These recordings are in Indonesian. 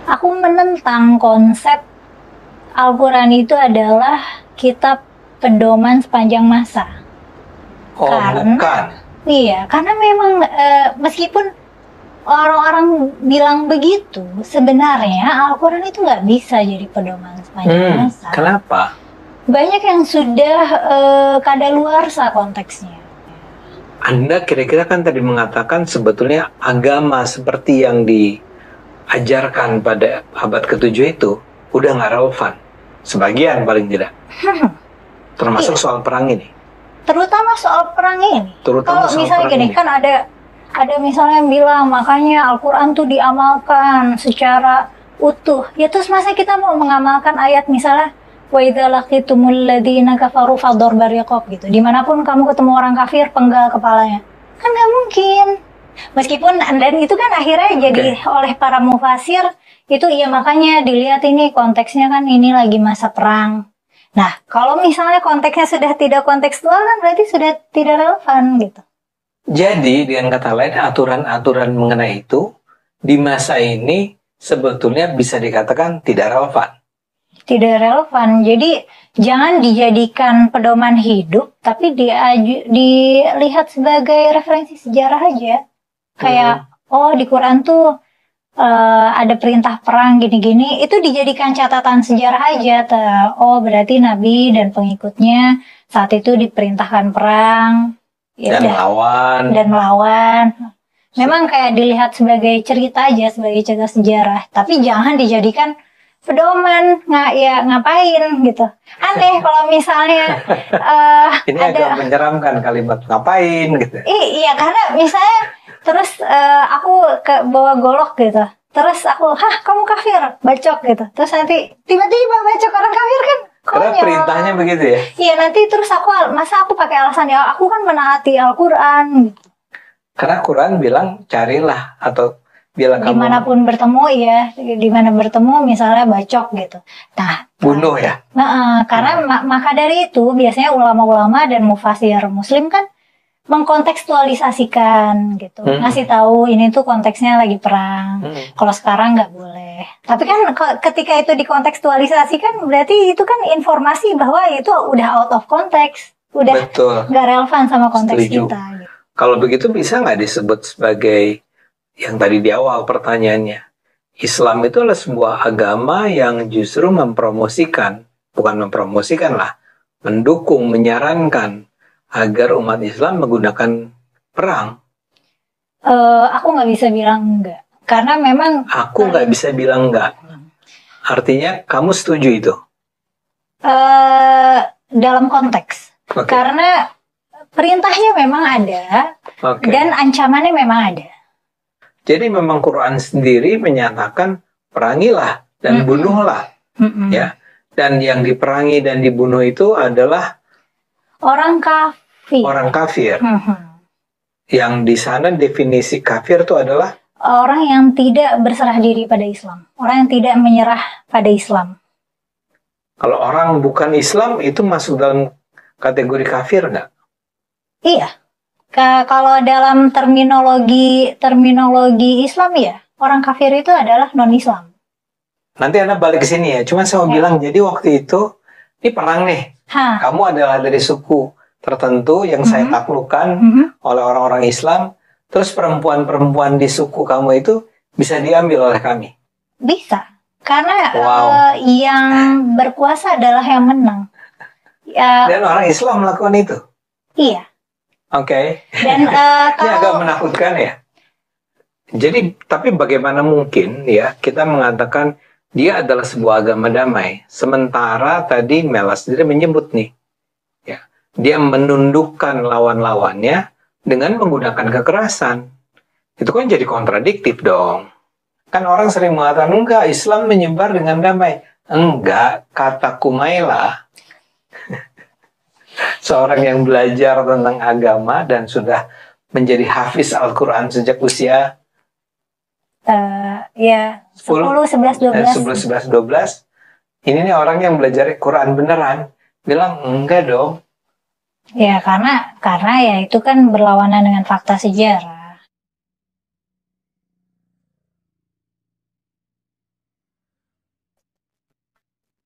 Aku menentang konsep Al-Quran itu adalah kitab pedoman sepanjang masa. Oh, bukan. Iya, karena memang meskipun orang-orang bilang begitu, sebenarnya Al-Quran itu nggak bisa jadi pedoman sepanjang masa. Kenapa? Banyak yang sudah kadaluarsa konteksnya. Anda kira-kira kan tadi mengatakan sebetulnya agama seperti yang diajarkan pada abad ke-7 itu udah nggak relevan. Sebagian paling tidak. Termasuk Iya. soal perang ini. Terutama soal perang ini. Terutama Kalau soal misalnya perang gini, ini. kan ada misalnya yang bilang makanya Al-Quran tuh diamalkan secara utuh. Ya terus masa kita mau mengamalkan ayat misalnya wa idza laqitumul ladzina kafaru fadharbar riqab gitu. Dimanapun kamu ketemu orang kafir, penggal kepalanya. Kan nggak mungkin. Meskipun dan itu kan akhirnya jadi oleh para mufasir itu ya makanya dilihat ini konteksnya kan ini lagi masa perang. Nah, kalau misalnya konteksnya sudah tidak kontekstual kan berarti sudah tidak relevan gitu. Jadi dengan kata lain aturan-aturan mengenai itu di masa ini sebetulnya bisa dikatakan tidak relevan. Tidak relevan. Jadi jangan dijadikan pedoman hidup, tapi dilihat sebagai referensi sejarah aja. Kayak oh di Quran tuh ada perintah perang gini-gini, itu dijadikan catatan sejarah aja. Oh berarti Nabi dan pengikutnya saat itu diperintahkan perang. Ya Dan udah. Melawan. Memang kayak dilihat sebagai cerita aja, sebagai cerita sejarah. Tapi jangan dijadikan pedoman, ngapain gitu. Aneh kalau misalnya ini agak menyeramkan kalimat ngapain gitu. Iya, karena misalnya terus aku bawa golok gitu. Terus aku, kamu kafir, bacok gitu. Terus nanti tiba-tiba bacok orang kafir kan konyol. Karena perintahnya begitu ya? Iya, nanti terus masa aku pakai alasan ya aku kan menaati Al-Quran gitu. Karena Quran bilang carilah atau bila kamu dimanapun bertemu ya, dimana bertemu misalnya bacok gitu. Nah, bunuh ya. Karena maka dari itu biasanya ulama-ulama dan mufasir Muslim kan mengkontekstualisasikan gitu, ngasih tahu ini tuh konteksnya lagi perang. Kalau sekarang nggak boleh. Tapi kan ketika itu dikontekstualisasikan berarti itu kan informasi bahwa itu udah out of context, udah nggak relevan sama konteks kita. Gitu. Kalau begitu bisa nggak disebut sebagai yang tadi di awal pertanyaannya, Islam itu adalah sebuah agama yang justru mendukung, menyarankan agar umat Islam menggunakan perang. Aku nggak bisa bilang enggak, karena memang aku nggak bisa bilang enggak. Artinya kamu setuju itu? Dalam konteks, karena perintahnya memang ada dan ancamannya memang ada. Jadi memang Quran sendiri menyatakan perangilah dan bunuhlah, ya. Dan yang diperangi dan dibunuh itu adalah orang kafir. Orang kafir. Yang di sana definisi kafir itu adalah orang yang tidak berserah diri pada Islam, orang yang tidak menyerah pada Islam. Kalau orang bukan Islam itu masuk dalam kategori kafir nggak? Iya. Kalau dalam terminologi Islam ya, orang kafir itu adalah non-Islam. Nanti Anda balik ke sini ya. Cuma saya mau bilang, jadi waktu itu, ini perang nih. Kamu adalah dari suku tertentu yang saya taklukkan oleh orang-orang Islam. Terus perempuan-perempuan di suku kamu itu bisa diambil oleh kami? Bisa. Karena yang berkuasa adalah yang menang. Dan orang Islam melakukan itu? Iya. Oke. Dan ini agak menakutkan ya. Jadi, tapi bagaimana mungkin ya kita mengatakan dia adalah sebuah agama damai, sementara tadi Mela sendiri menyebut nih, ya, dia menundukkan lawan-lawannya dengan menggunakan kekerasan. Itu kan jadi kontradiktif dong. Kan orang sering mengatakan enggak, Islam menyebar dengan damai. Enggak, kata Kumaila, seorang yang belajar tentang agama dan sudah menjadi hafiz Al-Quran sejak usia 10, 11, 12. Ini nih orang yang belajar Quran beneran bilang enggak dong. Ya karena ya itu kan berlawanan dengan fakta sejarah.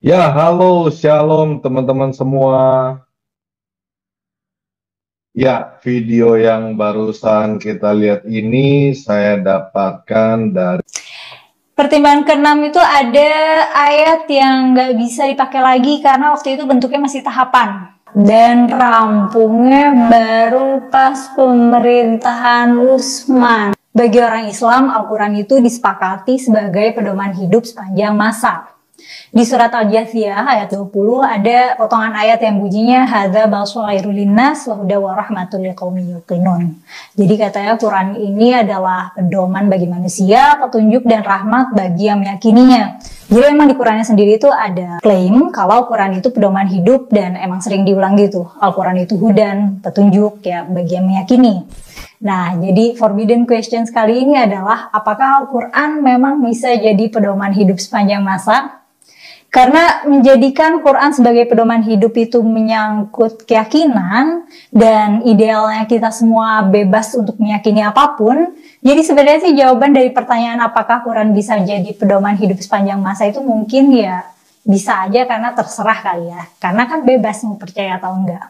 Ya, halo, shalom teman-teman semua. Ya, video yang barusan kita lihat ini saya dapatkan dari Pertimbangan keenam itu ada ayat yang nggak bisa dipakai lagi karena waktu itu bentuknya masih tahapan. Dan rampungnya baru pas pemerintahan Utsman. Bagi orang Islam, Al-Quran itu disepakati sebagai pedoman hidup sepanjang masa. Di surat Al-Jathiyah ayat 20 ada potongan ayat yang bunyinya hadza basairul linnas wa huda wa rahmatul liqaumin yuqinun. Jadi katanya Quran ini adalah pedoman bagi manusia, petunjuk dan rahmat bagi yang meyakininya. Jadi emang di Qurannya sendiri itu ada klaim kalau Quran itu pedoman hidup dan emang sering diulang gitu. Al-Quran itu hudan, petunjuk ya bagi yang meyakini. Nah, jadi forbidden questions kali ini adalah apakah Al-Quran memang bisa jadi pedoman hidup sepanjang masa? Karena menjadikan Quran sebagai pedoman hidup itu menyangkut keyakinan dan idealnya kita semua bebas untuk meyakini apapun. Jadi sebenarnya sih jawaban dari pertanyaan apakah Quran bisa jadi pedoman hidup sepanjang masa itu mungkin ya bisa aja karena terserah kali ya. Karena kan bebas mau percaya atau enggak.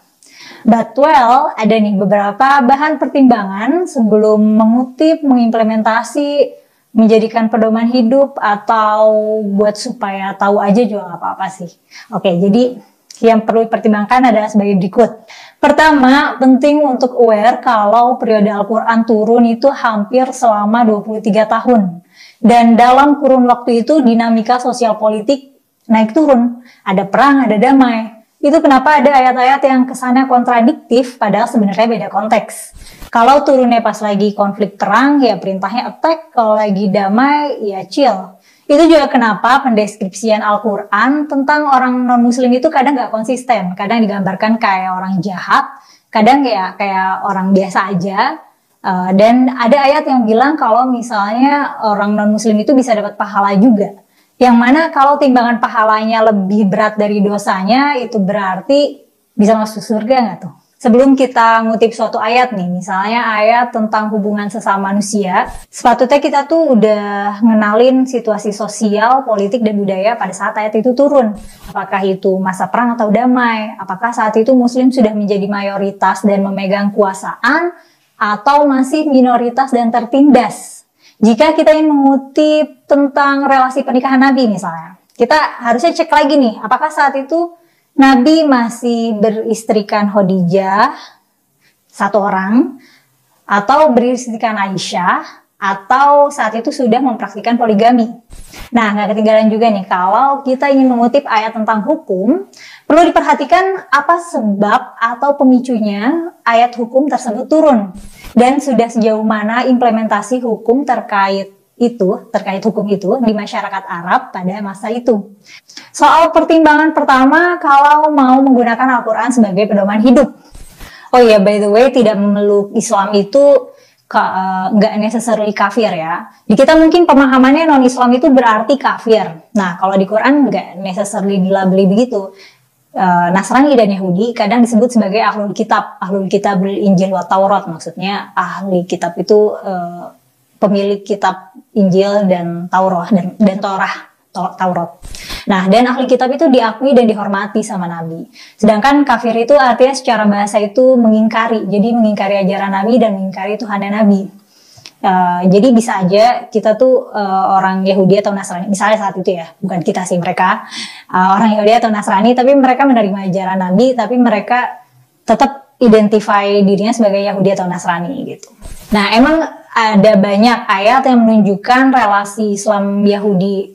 But well, ada nih beberapa bahan pertimbangan sebelum mengutip, mengimplementasi, menjadikan pedoman hidup atau buat supaya tahu aja juga nggak apa-apa sih. Oke, jadi yang perlu dipertimbangkan adalah sebagai berikut. Pertama, penting untuk aware kalau periode Al-Quran turun itu hampir selama 23 tahun. Dan dalam kurun waktu itu dinamika sosial politik naik turun. Ada perang, ada damai. Itu kenapa ada ayat-ayat yang kesannya kontradiktif padahal sebenarnya beda konteks. Kalau turunnya pas lagi konflik perang, ya perintahnya attack. Kalau lagi damai, ya chill. Itu juga kenapa pendeskripsian Al-Quran tentang orang non-muslim itu kadang nggak konsisten. Kadang digambarkan kayak orang jahat, kadang ya kayak orang biasa aja. Dan ada ayat yang bilang kalau misalnya orang non-muslim itu bisa dapat pahala juga. Yang mana kalau timbangan pahalanya lebih berat dari dosanya, itu berarti bisa masuk surga nggak tuh? Sebelum kita ngutip suatu ayat nih, misalnya ayat tentang hubungan sesama manusia, sepatutnya kita tuh udah ngenalin situasi sosial, politik, dan budaya pada saat ayat itu turun. Apakah itu masa perang atau damai? Apakah saat itu muslim sudah menjadi mayoritas dan memegang kuasaan, atau masih minoritas dan tertindas? Jika kita ingin mengutip tentang relasi pernikahan Nabi misalnya, kita harusnya cek lagi nih, apakah saat itu Nabi masih beristrikan Khadijah satu orang, atau beristrikan Aisyah, atau saat itu sudah mempraktikkan poligami. Nah, nggak ketinggalan juga nih, kalau kita ingin mengutip ayat tentang hukum, perlu diperhatikan apa sebab atau pemicunya ayat hukum tersebut turun. Dan sudah sejauh mana implementasi hukum terkait hukum itu di masyarakat Arab pada masa itu. Soal pertimbangan pertama, kalau mau menggunakan Al-Quran sebagai pedoman hidup. Oh iya, by the way, tidak memeluk Islam itu nggak necessarily kafir ya. Di kita mungkin pemahamannya non-Islam itu berarti kafir. Nah, kalau di Quran nggak necessarily dilabeli begitu. Nasrani dan Yahudi kadang disebut sebagai ahlul kitab Injil wa Taurat, maksudnya ahli kitab itu pemilik kitab Injil dan Taurat dan Taurat. Nah, dan ahli kitab itu diakui dan dihormati sama Nabi. Sedangkan kafir itu artinya secara bahasa itu mengingkari, jadi mengingkari ajaran Nabi dan mengingkari Tuhan dan Nabi. Jadi bisa aja kita tuh orang Yahudi atau Nasrani, misalnya saat itu ya, bukan kita sih, mereka orang Yahudi atau Nasrani, tapi mereka menerima ajaran Nabi, tapi mereka tetap identify dirinya sebagai Yahudi atau Nasrani gitu. Nah, emang ada banyak ayat yang menunjukkan relasi Islam Yahudi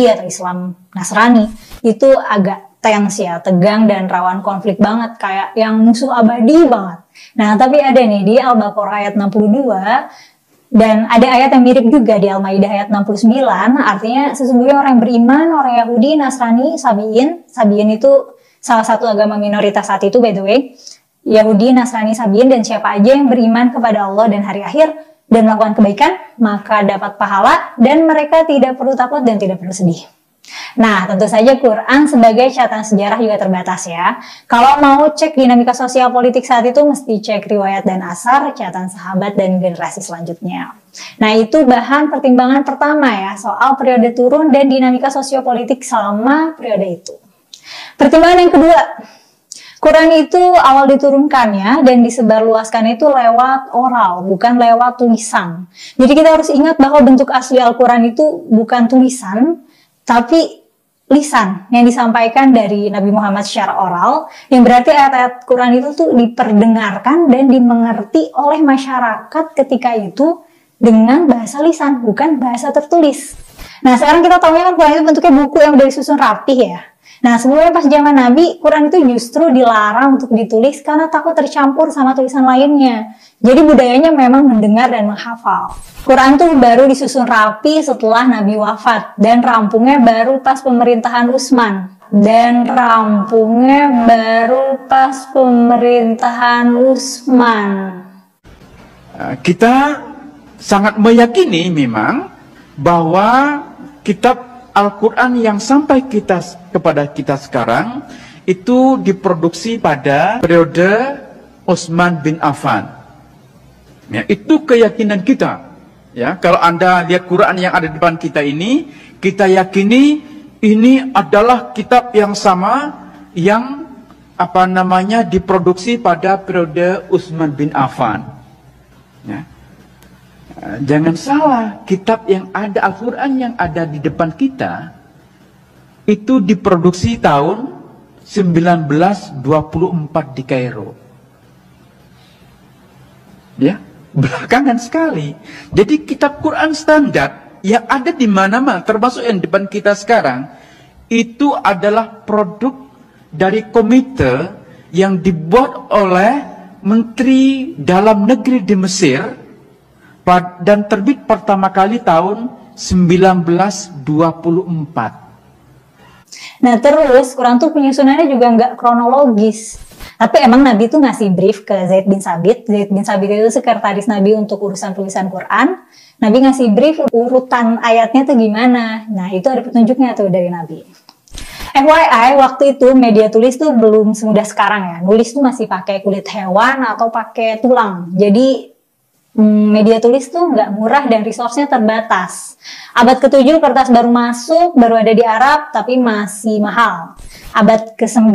atau Islam Nasrani itu agak tense ya, tegang dan rawan konflik banget, kayak yang musuh abadi banget. Nah, tapi ada nih di Al-Baqarah ayat 62 dan ada ayat yang mirip juga di Al-Maidah ayat 69, artinya sesungguhnya orang yang beriman, orang Yahudi, Nasrani, Sabiin itu salah satu agama minoritas saat itu by the way, Yahudi, Nasrani, Sabiin, dan siapa aja yang beriman kepada Allah dan hari akhir dan melakukan kebaikan, maka dapat pahala dan mereka tidak perlu takut dan tidak perlu sedih. Nah, tentu saja Quran sebagai catatan sejarah juga terbatas ya. Kalau mau cek dinamika sosial politik saat itu, mesti cek riwayat dan asar, catatan sahabat dan generasi selanjutnya. Nah, itu bahan pertimbangan pertama ya, soal periode turun dan dinamika sosiopolitik selama periode itu. Pertimbangan yang kedua, Quran itu awal diturunkannya dan disebarluaskan itu lewat oral, bukan lewat tulisan. Jadi kita harus ingat bahwa bentuk asli Al-Quran itu bukan tulisan, tapi lisan yang disampaikan dari Nabi Muhammad secara oral, yang berarti ayat-ayat Quran itu tuh diperdengarkan dan dimengerti oleh masyarakat ketika itu dengan bahasa lisan, bukan bahasa tertulis. Nah, sekarang kita tahu kan Quran itu bentuknya buku yang udah disusun rapih ya. Nah, sebelumnya pas zaman Nabi, Quran itu justru dilarang untuk ditulis karena takut tercampur sama tulisan lainnya. Jadi budayanya memang mendengar dan menghafal. Quran tuh baru disusun rapi setelah Nabi wafat dan rampungnya baru pas pemerintahan Utsman. Kita sangat meyakini memang bahwa kitab Al-Quran yang sampai kepada kita sekarang itu diproduksi pada periode Utsman bin Affan. Ya, itu keyakinan kita. Ya, kalau Anda lihat Quran yang ada di depan kita ini, kita yakini ini adalah kitab yang sama yang diproduksi pada periode Utsman bin Affan. Ya. Jangan salah, kitab yang ada, Al-Quran yang ada di depan kita itu diproduksi tahun 1924 di Kairo. Ya, belakangan sekali. Jadi kitab Quran standar yang ada di mana-mana, termasuk yang di depan kita sekarang, itu adalah produk dari komite yang dibuat oleh Menteri Dalam Negeri di Mesir dan terbit pertama kali tahun 1924. Nah, terus Quran tuh penyusunannya juga nggak kronologis. Tapi emang Nabi tuh ngasih brief ke Zaid bin Sabit. Zaid bin Sabit itu sekretaris Nabi untuk urusan tulisan Quran. Nabi ngasih brief urutan ayatnya tuh gimana. Nah, itu ada petunjuknya tuh dari Nabi. FYI, waktu itu media tulis tuh belum semudah sekarang ya. Nulis tuh masih pakai kulit hewan atau pakai tulang. Jadi media tulis tuh nggak murah dan resource-nya terbatas. Abad ke-7 kertas baru masuk, baru ada di Arab, tapi masih mahal. Abad ke-9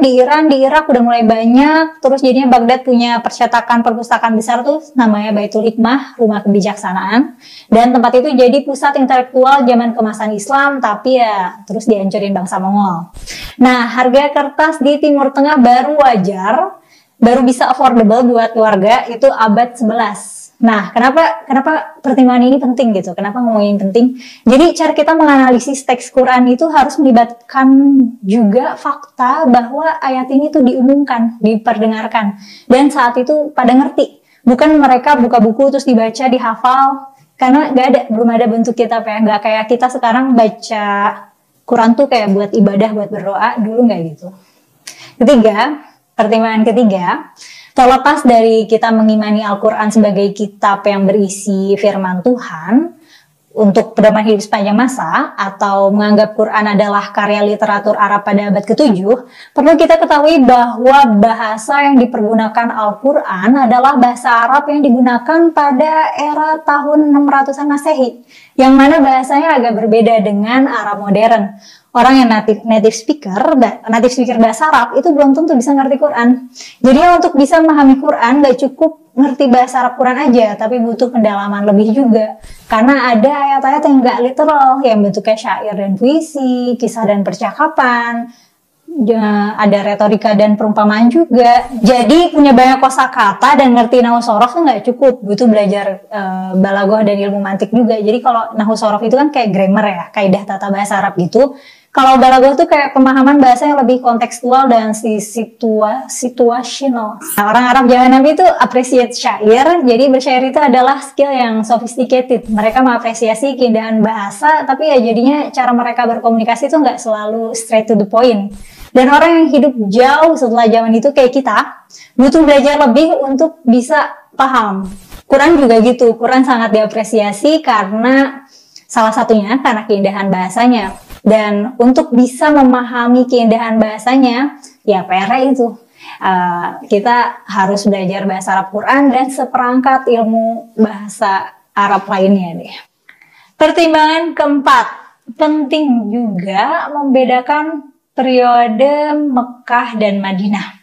di Iran, di Irak udah mulai banyak, terus jadinya Baghdad punya percetakan perpustakaan besar tuh, namanya Baitul Hikmah, rumah kebijaksanaan. Dan tempat itu jadi pusat intelektual zaman kemasan Islam, tapi ya terus dihancurin bangsa Mongol. Nah, harga kertas di Timur Tengah baru wajar, baru bisa affordable buat keluarga itu abad 11. Nah, kenapa pertimbangan ini penting gitu? Kenapa ngomongin penting? Jadi cara kita menganalisis teks Quran itu harus melibatkan juga fakta bahwa ayat ini tuh diumumkan, diperdengarkan, dan saat itu pada ngerti. Bukan mereka buka buku terus dibaca, dihafal, karena belum ada bentuk kitab ya. Nggak kayak kita sekarang baca Quran tuh kayak buat ibadah, buat berdoa, dulu nggak gitu. Pertimbangan ketiga, terlepas dari kita mengimani Al-Quran sebagai kitab yang berisi firman Tuhan untuk pedoman hidup sepanjang masa, atau menganggap Quran adalah karya literatur Arab pada abad ke-7, perlu kita ketahui bahwa bahasa yang dipergunakan Al-Quran adalah bahasa Arab yang digunakan pada era tahun 600-an Masehi, yang mana bahasanya agak berbeda dengan Arab modern. Orang yang native speaker bahasa Arab itu belum tentu bisa ngerti Quran. Jadi untuk bisa memahami Quran gak cukup ngerti bahasa Arab Quran aja, tapi butuh pendalaman lebih juga. Karena ada ayat-ayat yang gak literal, yang bentuknya syair dan puisi, kisah dan percakapan, ada retorika dan perumpamaan juga. Jadi punya banyak kosakata dan ngerti nahwu sorof itu nggak cukup, butuh belajar balaghah dan ilmu mantik juga. Jadi kalau nahwu sorof itu kan kayak grammar ya, kaidah tata bahasa Arab gitu. Kalau balaghah tuh kayak pemahaman bahasa yang lebih kontekstual dan situasional. Nah, orang Arab zaman Nabi itu appreciate syair, jadi bersyair itu adalah skill yang sophisticated. Mereka mengapresiasi keindahan bahasa, tapi ya jadinya cara mereka berkomunikasi itu nggak selalu straight to the point. Dan orang yang hidup jauh setelah zaman itu kayak kita, butuh belajar lebih untuk bisa paham. Quran juga gitu, Quran sangat diapresiasi karena salah satunya karena keindahan bahasanya. Dan untuk bisa memahami keindahan bahasanya, ya PR itu. Kita harus belajar bahasa Arab Quran dan seperangkat ilmu bahasa Arab lainnya deh. Pertimbangan keempat, penting juga membedakan periode Mekah dan Madinah.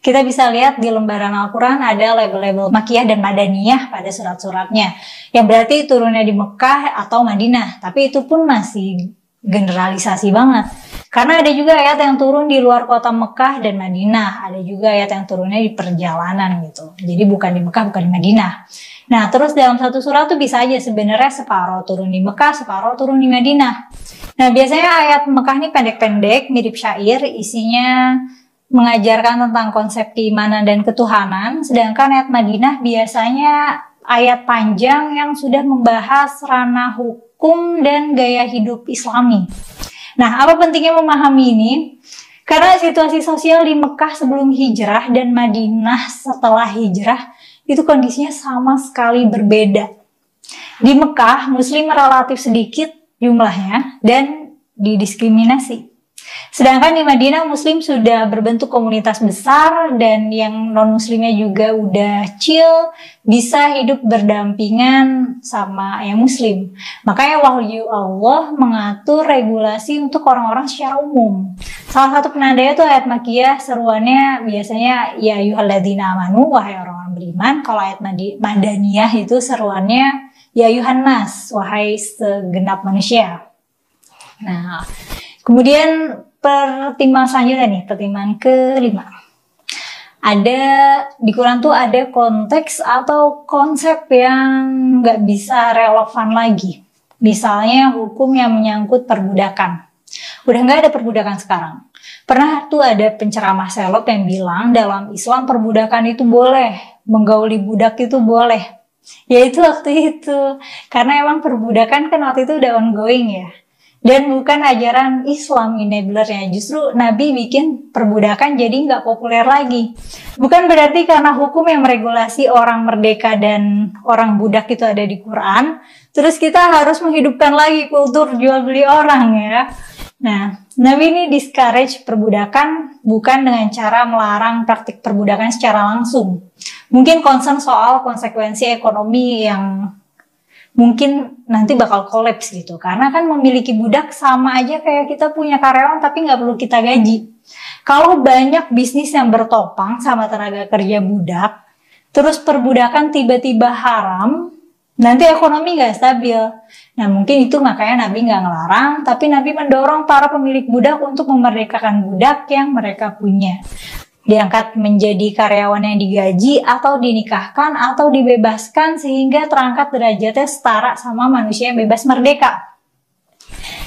Kita bisa lihat di lembaran Al-Quran ada label-label Makkiyah dan Madaniyah pada surat-suratnya. Yang berarti turunnya di Mekah atau Madinah. Tapi itu pun masih generalisasi banget. Karena ada juga ayat yang turun di luar kota Mekah dan Madinah. Ada juga ayat yang turunnya di perjalanan gitu. Jadi bukan di Mekah, bukan di Madinah. Nah, terus dalam satu surat tuh bisa aja sebenarnya separuh turun di Mekah, separuh turun di Madinah. Nah, biasanya ayat Mekah ini pendek-pendek, mirip syair, isinya mengajarkan tentang konsep keimanan dan ketuhanan, sedangkan ayat Madinah biasanya ayat panjang yang sudah membahas ranah hukum dan gaya hidup Islami. Nah, apa pentingnya memahami ini? Karena situasi sosial di Mekah sebelum hijrah dan Madinah setelah hijrah itu kondisinya sama sekali berbeda. Di Mekah, Muslim relatif sedikit jumlahnya dan didiskriminasi. Sedangkan di Madinah Muslim sudah berbentuk komunitas besar dan yang non-muslimnya juga udah chill, bisa hidup berdampingan sama yang muslim. Makanya wahyu Allah mengatur regulasi untuk orang-orang secara umum. Salah satu penandanya tuh ayat Makkiyah, seruannya biasanya ya ayyuhalladzina amanu, wahai orang-orang beriman. Kalau ayat Madaniyah itu seruannya ya ayyuhan nas, wahai segenap manusia. Nah, kemudian pertimbangan selanjutnya nih, pertimbangan kelima. Ada di Quran tuh ada konteks atau konsep yang nggak bisa relevan lagi. Misalnya hukum yang menyangkut perbudakan. Udah nggak ada perbudakan sekarang. Pernah tuh ada penceramah seleb yang bilang dalam Islam perbudakan itu boleh, menggauli budak itu boleh. Ya itu waktu itu. Karena emang perbudakan kan waktu itu udah ongoing ya. Dan bukan ajaran Islam enablernya, justru Nabi bikin perbudakan jadi nggak populer lagi. Bukan berarti karena hukum yang meregulasi orang merdeka dan orang budak itu ada di Quran, terus kita harus menghidupkan lagi kultur jual beli orang ya. Nah, Nabi ini discourage perbudakan bukan dengan cara melarang praktik perbudakan secara langsung. Mungkin concern soal konsekuensi ekonomi yang mungkin nanti bakal kolaps gitu. Karena kan memiliki budak sama aja kayak kita punya karyawan tapi nggak perlu kita gaji. Kalau banyak bisnis yang bertopang sama tenaga kerja budak, terus perbudakan tiba-tiba haram, nanti ekonomi nggak stabil. Nah mungkin itu makanya Nabi nggak ngelarang, tapi Nabi mendorong para pemilik budak untuk memerdekakan budak yang mereka punya. Diangkat menjadi karyawan yang digaji atau dinikahkan atau dibebaskan sehingga terangkat derajatnya setara sama manusia yang bebas merdeka.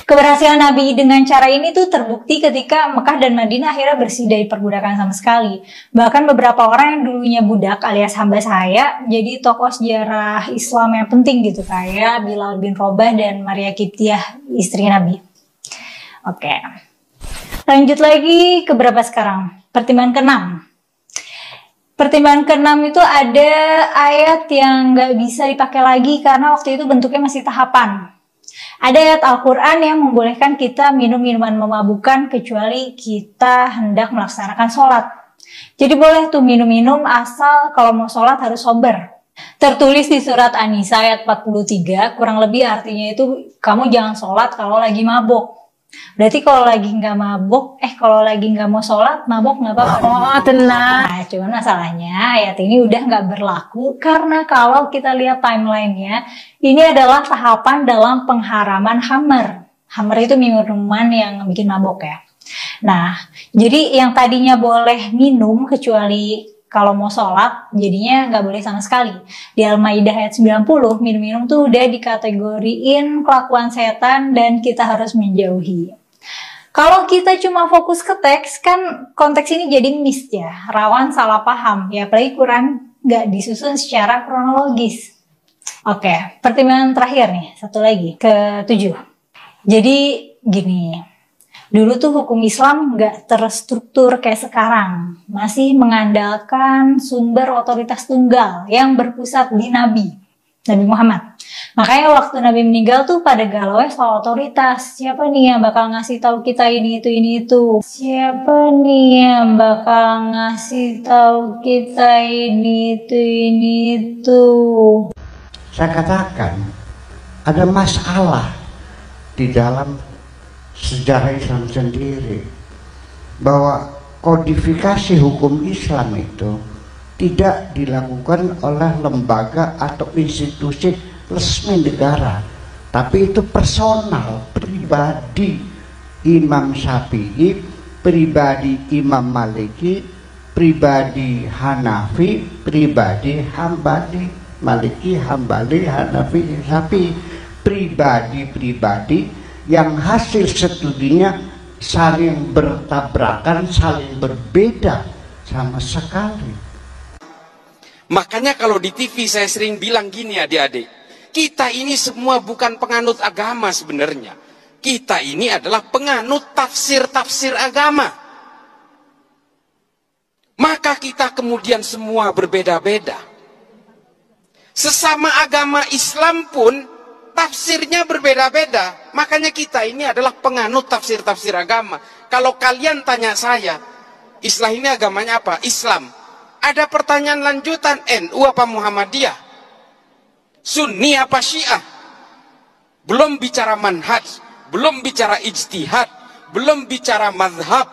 Keberhasilan Nabi dengan cara ini tuh terbukti ketika Mekah dan Madinah akhirnya bersih dari perbudakan sama sekali. Bahkan beberapa orang yang dulunya budak alias hamba sahaya jadi tokoh sejarah Islam yang penting gitu, kayak Bilal bin Rabah dan Maria Qibtiyah istri Nabi. Oke. Lanjut lagi ke berapa sekarang? Pertimbangan ke-6. Pertimbangan ke-6 itu ada ayat yang nggak bisa dipakai lagi karena waktu itu bentuknya masih tahapan. Ada ayat Al-Quran yang membolehkan kita minum minuman memabukkan kecuali kita hendak melaksanakan sholat. Jadi boleh tuh minum-minum asal kalau mau sholat harus sober. Tertulis di surat An-Nisa ayat 43, kurang lebih artinya itu kamu jangan sholat kalau lagi mabuk. Berarti kalau lagi nggak mabuk, kalau lagi nggak mau sholat, mabuk nggak apa-apa. Oh, tenang. Nah, cuman masalahnya ayat ini udah nggak berlaku karena kalau kita lihat timelinenya, ini adalah tahapan dalam pengharaman khamr. Khamr itu minuman yang bikin mabuk ya. Nah, jadi yang tadinya boleh minum kecuali kalau mau sholat, jadinya nggak boleh sama sekali. Di Al-Maidah ayat 90, minum-minum tuh udah dikategoriin kelakuan setan dan kita harus menjauhi. Kalau kita cuma fokus ke teks, kan konteks ini jadi miss ya, rawan salah paham. Ya, apalagi Quran nggak disusun secara kronologis. Oke, pertimbangan terakhir nih, satu lagi, ke-7. Jadi gini. Dulu tuh hukum Islam nggak terstruktur kayak sekarang. Masih mengandalkan sumber otoritas tunggal yang berpusat di Nabi Muhammad. Makanya waktu Nabi meninggal tuh pada galau soal otoritas. Siapa nih yang bakal ngasih tahu kita ini itu? Siapa nih yang bakal ngasih tahu kita ini itu? Saya katakan ada masalah di dalam sejarah Islam sendiri, bahwa kodifikasi hukum Islam itu tidak dilakukan oleh lembaga atau institusi resmi negara, tapi itu personal, pribadi Imam Syafi'i, pribadi Imam Maliki, pribadi Hanafi, pribadi Hambali, Maliki, Hambali, Hanafi, Syafi'i, pribadi-pribadi yang hasil studinya saling bertabrakan, saling berbeda sama sekali. Makanya kalau di TV saya sering bilang gini adik-adik, kita ini semua bukan penganut agama sebenarnya. Kita ini adalah penganut tafsir-tafsir agama. Maka kita kemudian semua berbeda-beda. Sesama agama Islam pun tafsirnya berbeda-beda. Makanya kita ini adalah penganut tafsir-tafsir agama. Kalau kalian tanya saya, Islam ini agamanya apa? Islam. Ada pertanyaan lanjutan, NU apa Muhammadiyah? Sunni apa Syiah? Belum bicara manhaj, belum bicara ijtihad, belum bicara mazhab.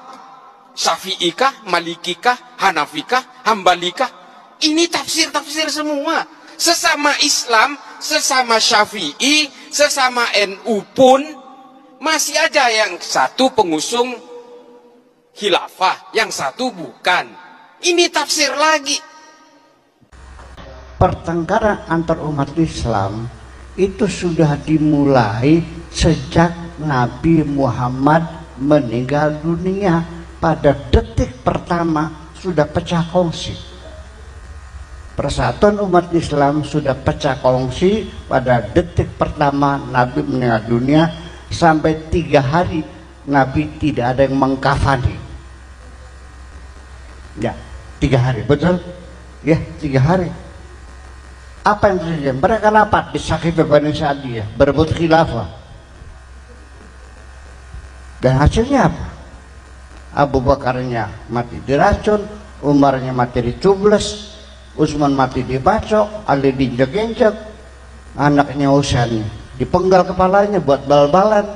Syafi'ikah, Malikikah, Hanafikah, Hambalikah? Ini tafsir-tafsir semua. Sesama Islam, sesama Syafi'i, sesama NU pun masih aja yang satu pengusung khilafah, yang satu bukan. Ini tafsir lagi. Pertengkaran antar umat Islam itu sudah dimulai sejak Nabi Muhammad meninggal dunia. Pada detik pertama sudah pecah kongsi. Persatuan umat Islam sudah pecah kongsi pada detik pertama Nabi meninggal dunia, sampai 3 hari Nabi tidak ada yang mengkafani. Ya, 3 hari, betul? Ya, 3 hari. Apa yang terjadi? Mereka rapat di Saqif Bani Sa'diyah, berebut khilafah. Dan hasilnya apa? Abu Bakarnya mati diracun, Umarnya mati dicubles, Utsman mati dibacok, Ali diinjek-injek, anaknya Husain dipenggal kepalanya buat bal-balan.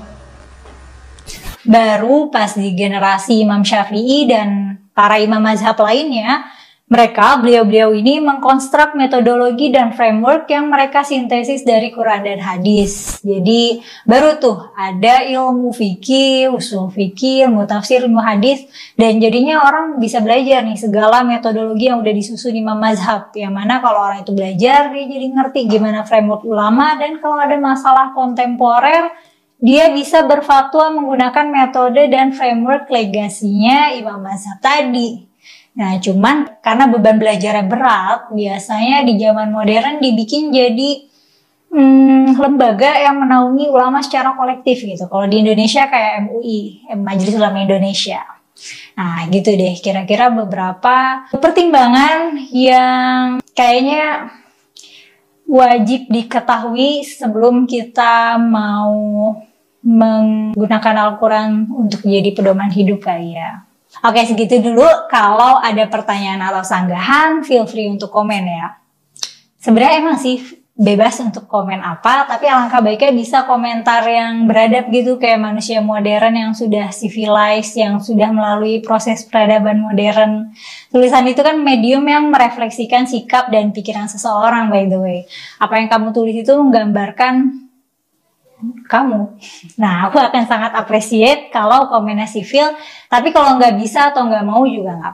Baru pas di generasi Imam Syafi'i dan para imam mazhab lainnya, beliau-beliau ini mengkonstruk metodologi dan framework yang mereka sintesis dari Quran dan hadis. Jadi baru tuh ada ilmu fikih, usul fikih, ilmu tafsir, ilmu hadis, dan jadinya orang bisa belajar nih segala metodologi yang udah disusun imam mazhab. Yang mana kalau orang itu belajar, dia jadi ngerti gimana framework ulama, dan kalau ada masalah kontemporer, dia bisa berfatwa menggunakan metode dan framework legasinya imam mazhab tadi. Nah, cuman karena beban belajarnya berat, biasanya di zaman modern dibikin jadi lembaga yang menaungi ulama secara kolektif gitu. Kalau di Indonesia kayak MUI, Majelis Ulama Indonesia. Nah, gitu deh, kira-kira beberapa pertimbangan yang kayaknya wajib diketahui sebelum kita mau menggunakan Al-Quran untuk jadi pedoman hidup kali ya. Oke, segitu dulu. Kalau ada pertanyaan atau sanggahan, feel free untuk komen ya. Sebenarnya emang sih bebas untuk komen apa, tapi alangkah baiknya bisa komentar yang beradab gitu, kayak manusia modern yang sudah civilized, yang sudah melalui proses peradaban modern. Tulisan itu kan medium yang merefleksikan sikap dan pikiran seseorang, by the way. Apa yang kamu tulis itu menggambarkan kamu. Nah, aku akan sangat appreciate kalau komennya sivil, tapi kalau nggak bisa atau nggak mau juga nggak apa-apa.